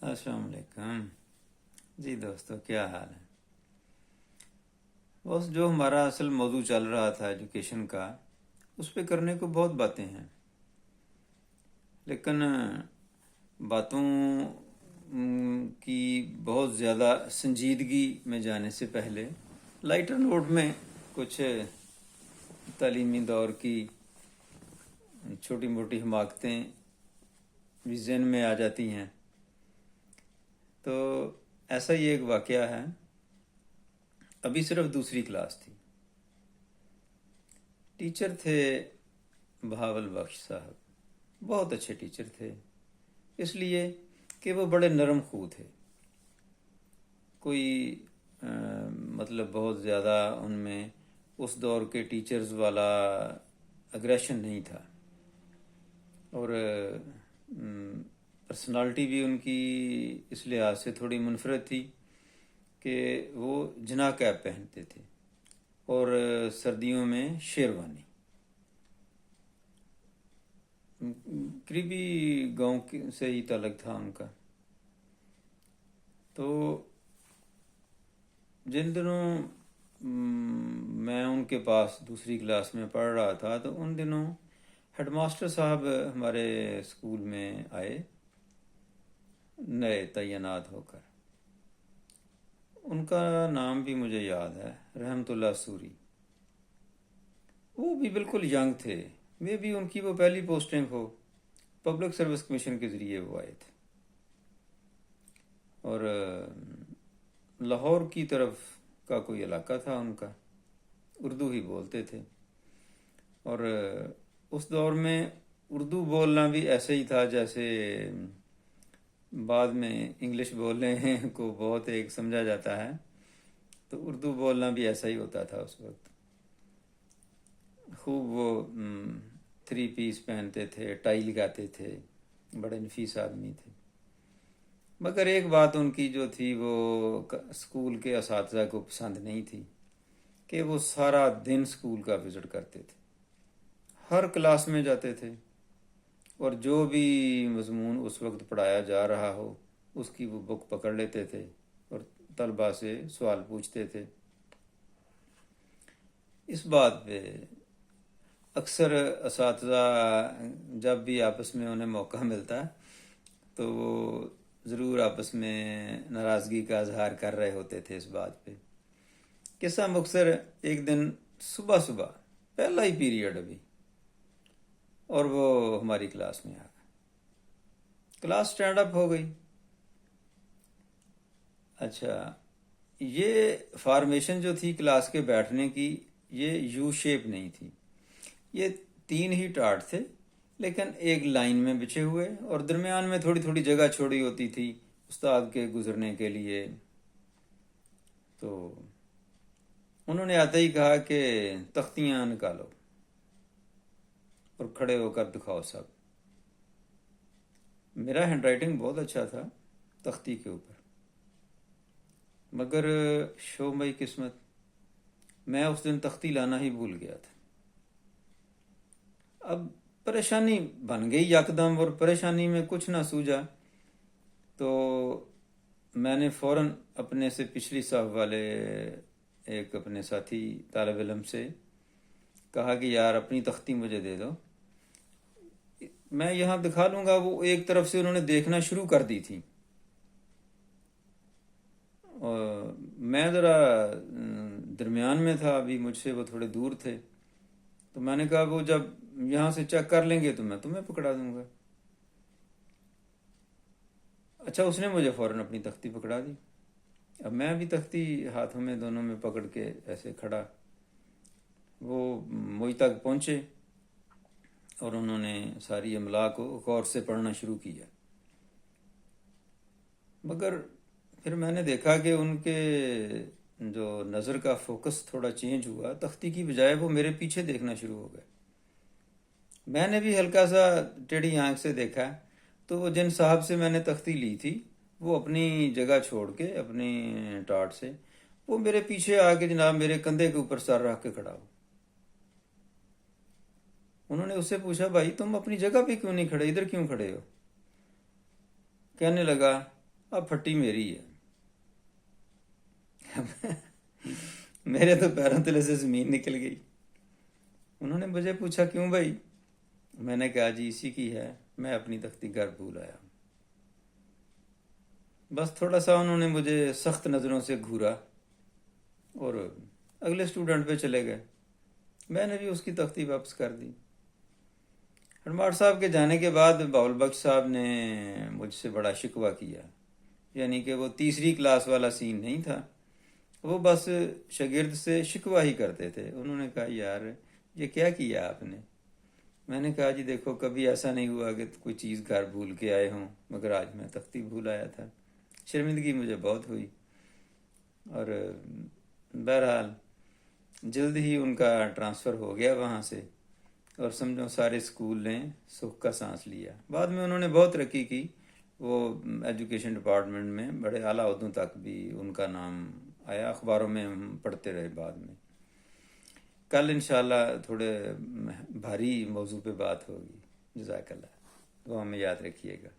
السلام علیکم جی دوستو، کیا حال ہے؟ بس جو ہمارا اصل موضوع چل رہا تھا ایجوکیشن کا، اس پہ کرنے کو بہت باتیں ہیں، لیکن باتوں کی بہت زیادہ سنجیدگی میں جانے سے پہلے لائٹر نوٹ میں کچھ تعلیمی دور کی چھوٹی موٹی حماقتیں بھی ذہن میں آ جاتی ہیں۔ تو ایسا ہی ایک واقعہ ہے، ابھی صرف دوسری کلاس تھی، ٹیچر تھے بہاول بخش صاحب، بہت اچھے ٹیچر تھے، اس لیے کہ وہ بڑے نرم خو تھے، کوئی مطلب بہت زیادہ ان میں اس دور کے ٹیچرز والا اگریشن نہیں تھا، اور پرسنالٹی بھی ان کی اس لحاظ سے تھوڑی منفرد تھی کہ وہ جناح کیپ پہنتے تھے اور سردیوں میں شیروانی۔ قریبی گاؤں سے ہی تعلق تھا ان کا۔ تو جن دنوں میں ان کے پاس دوسری کلاس میں پڑھ رہا تھا، تو ان دنوں ہیڈ ماسٹر صاحب ہمارے اسکول میں آئے، نئے تعینات ہو کر۔ ان کا نام بھی مجھے یاد ہے، رحمت اللہ سوری۔ وہ بھی بالکل ینگ تھے، میں بھی ان کی وہ پہلی پوسٹنگ ہو، پبلک سروس کمیشن کے ذریعے وہ آئے تھے، اور لاہور کی طرف کا کوئی علاقہ تھا ان کا، اردو ہی بولتے تھے، اور اس دور میں اردو بولنا بھی ایسے ہی تھا جیسے بعد میں انگلش بولنے کو بہت ایک سمجھا جاتا ہے، تو اردو بولنا بھی ایسا ہی ہوتا تھا اس وقت۔ خوب وہ 3 پیس پہنتے تھے، ٹائی لگاتے تھے، بڑے نفیس آدمی تھے۔ مگر ایک بات ان کی جو تھی وہ اسکول کے اساتذہ کو پسند نہیں تھی کہ وہ سارا دن اسکول کا وزٹ کرتے تھے، ہر کلاس میں جاتے تھے، اور جو بھی مضمون اس وقت پڑھایا جا رہا ہو اس کی وہ بک پکڑ لیتے تھے اور طلباء سے سوال پوچھتے تھے۔ اس بات پہ اکثر اساتذہ جب بھی آپس میں انہیں موقع ملتا تو وہ ضرور آپس میں ناراضگی کا اظہار کر رہے ہوتے تھے اس بات پہ۔ قصہ مختصر، ایک دن صبح صبح پہلا ہی پیریڈ ابھی، اور وہ ہماری کلاس میں آ گئے، کلاس سٹینڈ اپ ہو گئی۔ اچھا، یہ فارمیشن جو تھی کلاس کے بیٹھنے کی، یہ یو شیپ نہیں تھی، یہ 3 ہی ٹاٹ تھے، لیکن ایک لائن میں بچھے ہوئے، اور درمیان میں تھوڑی تھوڑی جگہ چھوڑی ہوتی تھی استاد کے گزرنے کے لیے۔ تو انہوں نے آتے ہی کہا کہ تختیاں نکالو اور کھڑے ہو کر دکھاؤ سب۔ میرا ہینڈ رائٹنگ بہت اچھا تھا تختی کے اوپر، مگر شومئی قسمت، میں اس دن تختی لانا ہی بھول گیا تھا۔ اب پریشانی بن گئی یکدم، اور پریشانی میں کچھ نہ سوجا، تو میں نے فوراً اپنے سے پچھلی صف والے ایک اپنے ساتھی طالب علم سے کہا کہ یار اپنی تختی مجھے دے دو، میں یہاں دکھا لوں گا۔ وہ ایک طرف سے انہوں نے دیکھنا شروع کر دی تھی، اور میں ذرا درمیان میں تھا، ابھی مجھ سے وہ تھوڑے دور تھے، تو میں نے کہا وہ جب یہاں سے چیک کر لیں گے تو میں تمہیں پکڑا دوں گا۔ اچھا، اس نے مجھے فوراً اپنی تختی پکڑا دی۔ اب میں بھی تختی ہاتھوں میں دونوں میں پکڑ کے ایسے کھڑا، وہ مجھ تک پہنچے اور انہوں نے ساری املا کو غور سے پڑھنا شروع کیا، مگر پھر میں نے دیکھا کہ ان کے جو نظر کا فوکس تھوڑا چینج ہوا، تختی کی بجائے وہ میرے پیچھے دیکھنا شروع ہو گئے۔ میں نے بھی ہلکا سا ٹیڑھی آنکھ سے دیکھا، تو وہ جن صاحب سے میں نے تختی لی تھی وہ اپنی جگہ چھوڑ کے اپنی ٹاٹ سے وہ میرے پیچھے آ کے جناب میرے کندھے کے اوپر سر رکھ کے کھڑا ہو۔ انہوں نے اس سے پوچھا بھائی تم اپنی جگہ پہ کیوں نہیں کھڑے، ادھر کیوں کھڑے ہو؟ کہنے لگا اب پھٹی میری ہے. میرے تو پیروں تلے سے زمین نکل گئی. انہوں نے مجھے پوچھا کیوں بھائی؟ میں نے کہا جی اسی کی ہے، میں اپنی تختی گھر بھول آیا. بس تھوڑا سا انہوں نے مجھے سخت نظروں سے گھورا اور اگلے اسٹوڈنٹ پہ چلے گئے. میں نے بھی اس کی تختی واپس کر دی. ہڈماٹ صاحب کے جانے کے بعد باول بخش صاحب نے مجھ سے بڑا شکوہ کیا. یعنی کہ وہ تیسری کلاس والا سین نہیں تھا، وہ بس شاگرد سے شکوہ ہی کرتے تھے. انہوں نے کہا یار یہ کیا کیا آپ نے؟ میں نے کہا جی دیکھو کبھی ایسا نہیں ہوا کہ کوئی چیز گھر بھول کے آئے ہوں، مگر آج میں تختی بھول آیا تھا. شرمندگی مجھے بہت ہوئی. اور بہرحال جلد ہی ان کا ٹرانسفر ہو گیا وہاں سے، اور سمجھو سارے اسکول نے سکھ کا سانس لیا. بعد میں انہوں نے بہت ترقی کی، وہ ایجوکیشن ڈپارٹمنٹ میں بڑے اعلیٰ عہدوں تک بھی ان کا نام آیا، اخباروں میں ہم پڑھتے رہے بعد میں. کل انشاءاللہ تھوڑے بھاری موضوع پہ بات ہوگی. جزاک اللہ، وہ ہمیں یاد رکھیے گا.